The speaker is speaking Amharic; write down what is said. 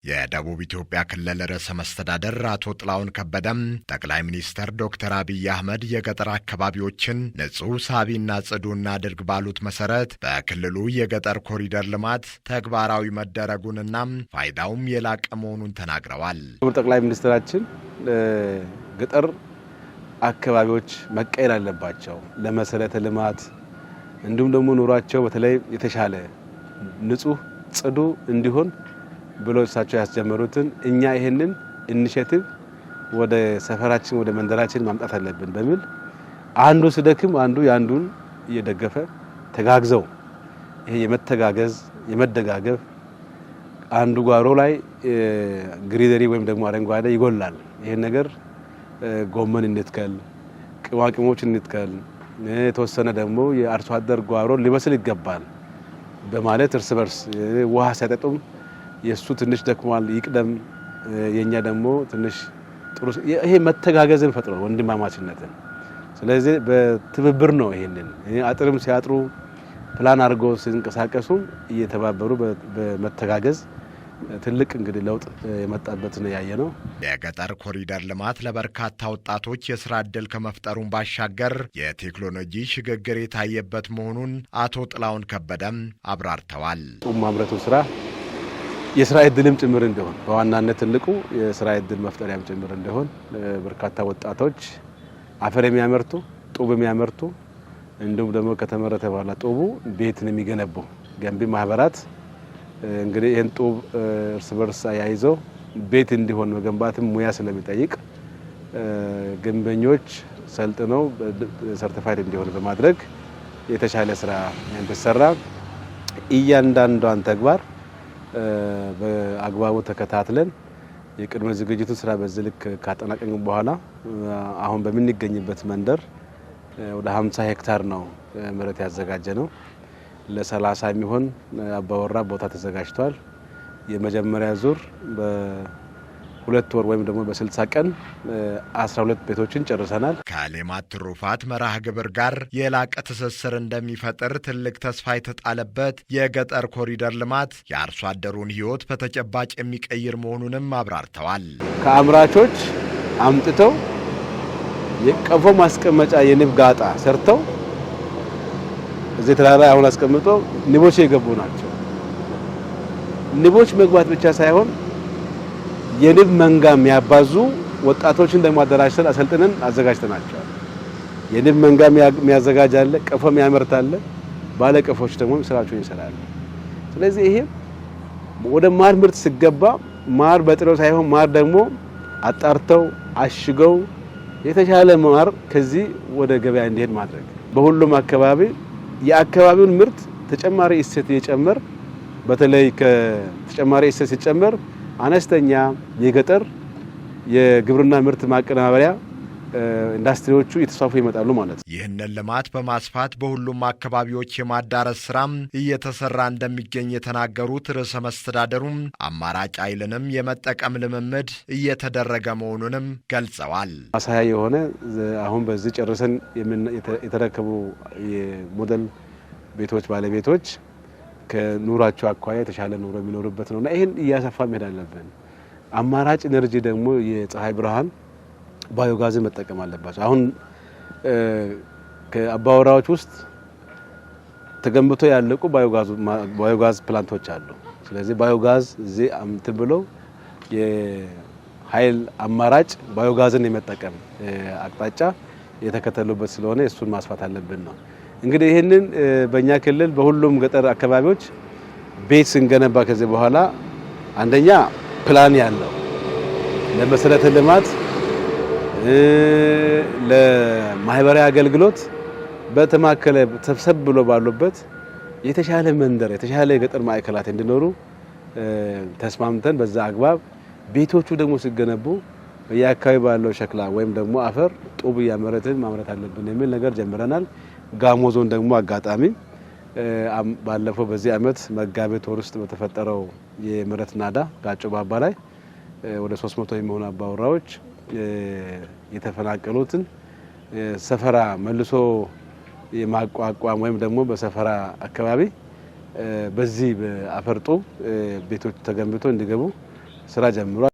የደቡብ ኢትዮጵያ ክልል ርዕሰ መስተዳድር አቶ ጥላሁን ከበደም ጠቅላይ ሚኒስትር ዶክተር አብይ አህመድ የገጠር አካባቢዎችን ንጹህ ሳቢና ጽዱ እናድርግ ባሉት መሰረት በክልሉ የገጠር ኮሪደር ልማት ተግባራዊ መደረጉንና ፋይዳውም የላቀ መሆኑን ተናግረዋል። ጠቅላይ ሚኒስትራችን ገጠር አካባቢዎች መቀየር አለባቸው ለመሰረተ ልማት እንዲሁም ደግሞ ኑሯቸው በተለይ የተሻለ ንጹህ ጽዱ እንዲሆን ብሎ እሳቸው ያስጀመሩትን እኛ ይሄንን ኢኒሼቲቭ ወደ ሰፈራችን ወደ መንደራችን ማምጣት አለብን በሚል አንዱ ሲደክም አንዱ ያንዱን እየደገፈ ተጋግዘው ይሄ የመተጋገዝ የመደጋገፍ አንዱ ጓሮ ላይ ግሪነሪ ወይም ደግሞ አረንጓዴ ይጎላል ይሄን ነገር ጎመን እንትከል ቅማቅሞች እንትከል የተወሰነ ደግሞ የአርሶ አደር ጓሮ ሊመስል ይገባል በማለት እርስ በርስ ውሃ ሳይጠጡም የሱ ትንሽ ደክሟል ይቅደም የኛ ደግሞ ትንሽ ጥሩ ይሄ መተጋገዝን ፈጥሮ ወንድማማችነትን ስለዚህ በትብብር ነው ይሄንን አጥርም ሲያጥሩ ፕላን አድርጎ ሲንቀሳቀሱ እየተባበሩ በመተጋገዝ ትልቅ እንግዲህ ለውጥ የመጣበት ነው ያየነው። የገጠር ኮሪደር ልማት ለበርካታ ወጣቶች የሥራ ዕድል ከመፍጠሩን ባሻገር የቴክኖሎጂ ሽግግር የታየበት መሆኑን አቶ ጥላሁን ከበደም አብራርተዋል። ጡብ ማምረቱ ስራ የሥራ ዕድልም ጭምር እንደሆነ በዋናነት ትልቁ የሥራ ዕድል መፍጠሪያም ጭምር እንደሆነ በርካታ ወጣቶች አፈር የሚያመርቱ ጡብ የሚያመርቱ እንዲሁም ደግሞ ከተመረተ በኋላ ጡቡ ቤትን የሚገነቡ ገንቢ ማህበራት እንግዲህ ይሄን ጡብ እርስ በርስ አያይዘው ቤት እንዲሆን መገንባትም ሙያ ስለሚጠይቅ ግንበኞች ሰልጥነው ሰርቲፋይድ እንዲሆን በማድረግ የተሻለ ስራ እንዲሰራ እያንዳንዷን ተግባር በአግባቡ ተከታትለን የቅድመ ዝግጅቱ ስራ በዚህ ልክ ካጠናቀቅን በኋላ አሁን በሚገኝበት መንደር ወደ 50 ሄክታር ነው መሬት ያዘጋጀ ነው። ለ30 የሚሆን አባወራ ቦታ ተዘጋጅቷል። የመጀመሪያ ዙር በ2 ወር ወይም ደግሞ በ60 ቀን 12 ቤቶችን ጨርሰናል። ከሌማት ትሩፋት መርሃ ግብር ጋር የላቀ ትስስር እንደሚፈጥር ትልቅ ተስፋ የተጣለበት የገጠር ኮሪደር ልማት የአርሶ አደሩን ሕይወት በተጨባጭ የሚቀይር መሆኑንም አብራርተዋል። ከአምራቾች አምጥተው የቀፎ ማስቀመጫ የንብ ጋጣ ሰርተው እዚህ ተራራ አሁን አስቀምጦ ንቦች የገቡ ናቸው። ንቦች መግባት ብቻ ሳይሆን የንብ መንጋ የሚያባዙ ወጣቶችን ደግሞ አደራጅተን አሰልጥነን አዘጋጅተናቸዋል። የንብ መንጋ የሚያዘጋጅ አለ፣ ቀፎ የሚያመርት አለ፣ ባለ ቀፎች ደግሞ ስራቸውን ይሰራሉ። ስለዚህ ይሄ ወደ ማር ምርት ሲገባ ማር በጥሬው ሳይሆን ማር ደግሞ አጣርተው አሽገው የተሻለ ማር ከዚህ ወደ ገበያ እንዲሄድ ማድረግ በሁሉም አካባቢ የአካባቢውን ምርት ተጨማሪ እሴት እየጨመር በተለይ ከተጨማሪ እሴት ሲጨመር አነስተኛ የገጠር የግብርና ምርት ማቀነባበሪያ ኢንዱስትሪዎቹ እየተስፋፉ ይመጣሉ ማለት ነው። ይህንን ልማት በማስፋት በሁሉም አካባቢዎች የማዳረስ ስራም እየተሰራ እንደሚገኝ የተናገሩት ርዕሰ መስተዳድሩም አማራጭ ኃይልንም የመጠቀም ልምምድ እየተደረገ መሆኑንም ገልጸዋል። ማሳያ የሆነ አሁን በዚህ ጨርሰን የተረከቡ የሞዴል ቤቶች ባለቤቶች ከኑራቸው አኳያ የተሻለ ኑሮ የሚኖርበት ነውና ይሄን እያሰፋ መሄድ አለብን። አማራጭ ኤነርጂ ደግሞ የፀሐይ ብርሃን ባዮጋዝን መጠቀም አለባቸው። አሁን ከአባወራዎች ውስጥ ተገንብቶ ያለቁ ባዮጋዝ ፕላንቶች አሉ። ስለዚህ ባዮጋዝ እዚህ እንትን ብሎ የኃይል አማራጭ ባዮጋዝን የመጠቀም አቅጣጫ የተከተሉበት ስለሆነ እሱን ማስፋት አለብን ነው። እንግዲህ ይሄንን በእኛ ክልል በሁሉም ገጠር አካባቢዎች ቤት ስንገነባ ከዚህ በኋላ አንደኛ ፕላን ያለው ለመሰረተ ልማት ለማህበራዊ አገልግሎት በተማከለ ተሰብሰብ ብሎ ባሉበት የተሻለ መንደር የተሻለ የገጠር ማዕከላት እንዲኖሩ ተስማምተን በዛ አግባብ ቤቶቹ ደግሞ ሲገነቡ በየአካባቢው ባለው ሸክላ ወይም ደግሞ አፈር ጡብ ያመረትን ማምረት አለብን የሚል ነገር ጀምረናል። ጋሞ ዞን ደግሞ አጋጣሚ ባለፈው በዚህ አመት መጋቢት ወር ውስጥ በተፈጠረው የመሬት ናዳ ጋጮ ባባ ላይ ወደ 300 የሚሆኑ አባወራዎች የተፈናቀሉትን ሰፈራ መልሶ የማቋቋም ወይም ደግሞ በሰፈራ አካባቢ በዚህ በአፈርጦ ቤቶች ተገንብቶ እንዲገቡ ስራ ጀምሯል።